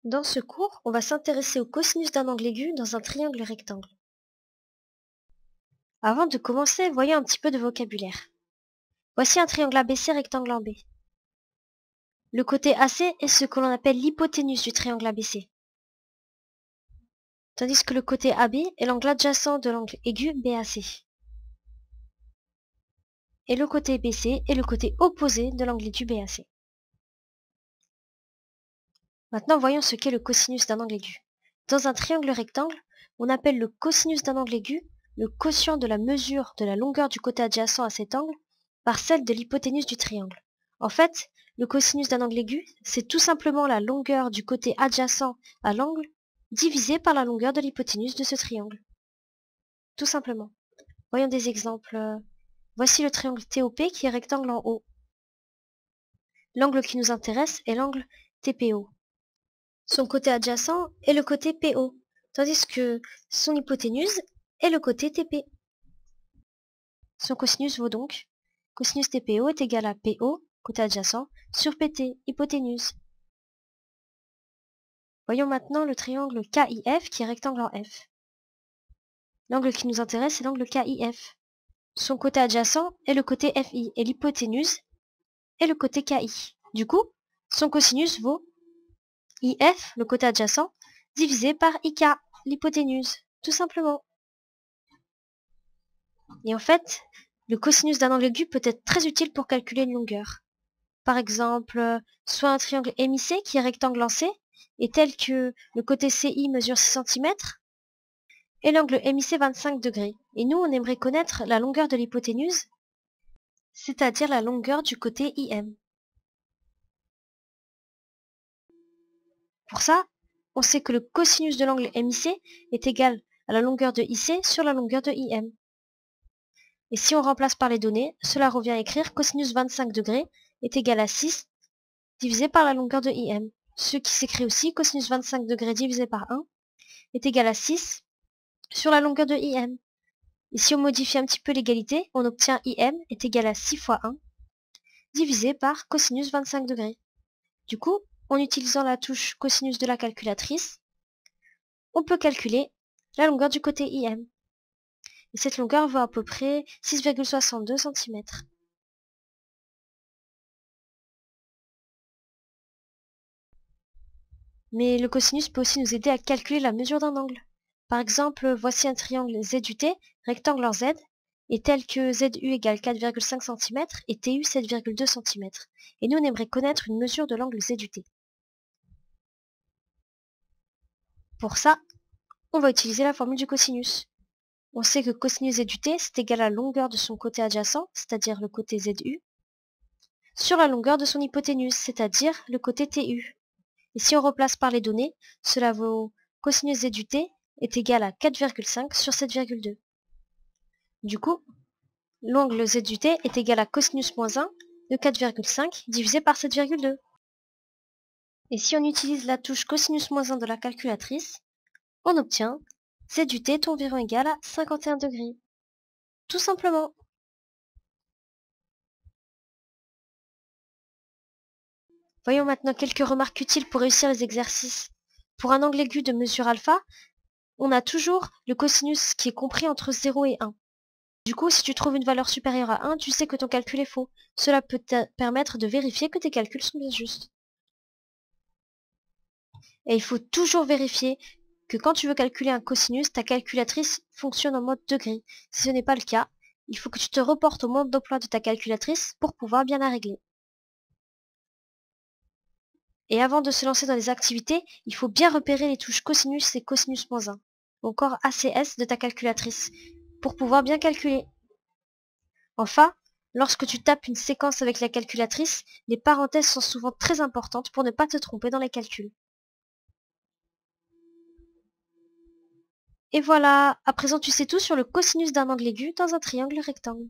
Dans ce cours, on va s'intéresser au cosinus d'un angle aigu dans un triangle rectangle. Avant de commencer, voyons un petit peu de vocabulaire. Voici un triangle ABC rectangle en B. Le côté AC est ce que l'on appelle l'hypoténuse du triangle ABC. Tandis que le côté AB est l'angle adjacent de l'angle aigu BAC. Et le côté BC est le côté opposé de l'angle aigu BAC. Maintenant, voyons ce qu'est le cosinus d'un angle aigu. Dans un triangle rectangle, on appelle le cosinus d'un angle aigu le quotient de la mesure de la longueur du côté adjacent à cet angle par celle de l'hypoténuse du triangle. En fait, le cosinus d'un angle aigu, c'est tout simplement la longueur du côté adjacent à l'angle divisé par la longueur de l'hypoténuse de ce triangle. Tout simplement. Voyons des exemples. Voici le triangle TOP qui est rectangle en haut. L'angle qui nous intéresse est l'angle TPO. Son côté adjacent est le côté PO, tandis que son hypoténuse est le côté TP. Son cosinus vaut donc cosinus TPO est égal à PO, côté adjacent, sur PT, hypoténuse. Voyons maintenant le triangle KIF qui est rectangle en F. L'angle qui nous intéresse est l'angle KIF. Son côté adjacent est le côté FI et l'hypoténuse est le côté KI. Du coup, son cosinus vaut IF, le côté adjacent, divisé par IK, l'hypoténuse, tout simplement. Et en fait, le cosinus d'un angle aigu peut être très utile pour calculer une longueur. Par exemple, soit un triangle MIC qui est rectangle en C est tel que le côté CI mesure 6 cm et l'angle MIC 25 degrés. Et nous, on aimerait connaître la longueur de l'hypoténuse, c'est-à-dire la longueur du côté IM. Pour ça, on sait que le cosinus de l'angle MIC est égal à la longueur de IC sur la longueur de IM. Et si on remplace par les données, cela revient à écrire cosinus 25 degrés est égal à 6 divisé par la longueur de IM. Ce qui s'écrit aussi cosinus 25 degrés divisé par 1 est égal à 6 sur la longueur de IM. Et si on modifie un petit peu l'égalité, on obtient IM est égal à 6 fois 1 divisé par cosinus 25 degrés. Du coup, en utilisant la touche cosinus de la calculatrice, on peut calculer la longueur du côté IM. Et cette longueur vaut à peu près 6,62 cm. Mais le cosinus peut aussi nous aider à calculer la mesure d'un angle. Par exemple, voici un triangle ZUT, rectangle en Z, est tel que ZU égale 4,5 cm et TU 7,2 cm. Et nous, on aimerait connaître une mesure de l'angle ZUT. Pour ça, on va utiliser la formule du cosinus. On sait que cosinus ZUT, c'est égal à la longueur de son côté adjacent, c'est-à-dire le côté ZU, sur la longueur de son hypoténuse, c'est-à-dire le côté TU. Et si on replace par les données, cela vaut cosinus ZUT est égal à 4,5 sur 7,2. Du coup, l'angle ZUT est égal à cosinus moins 1 de 4,5 divisé par 7,2. Et si on utilise la touche cosinus moins 1 de la calculatrice, on obtient ZUT est environ égal à 51 degrés. Tout simplement. Voyons maintenant quelques remarques utiles pour réussir les exercices. Pour un angle aigu de mesure alpha, on a toujours le cosinus qui est compris entre 0 et 1. Du coup, si tu trouves une valeur supérieure à 1, tu sais que ton calcul est faux. Cela peut te permettre de vérifier que tes calculs sont bien justes. Et il faut toujours vérifier que quand tu veux calculer un cosinus, ta calculatrice fonctionne en mode degré. Si ce n'est pas le cas, il faut que tu te reportes au mode d'emploi de ta calculatrice pour pouvoir bien la régler. Et avant de se lancer dans les activités, il faut bien repérer les touches cosinus et cosinus moins 1, ou encore ACS de ta calculatrice, pour pouvoir bien calculer. Enfin, lorsque tu tapes une séquence avec la calculatrice, les parenthèses sont souvent très importantes pour ne pas te tromper dans les calculs. Et voilà, à présent tu sais tout sur le cosinus d'un angle aigu dans un triangle rectangle.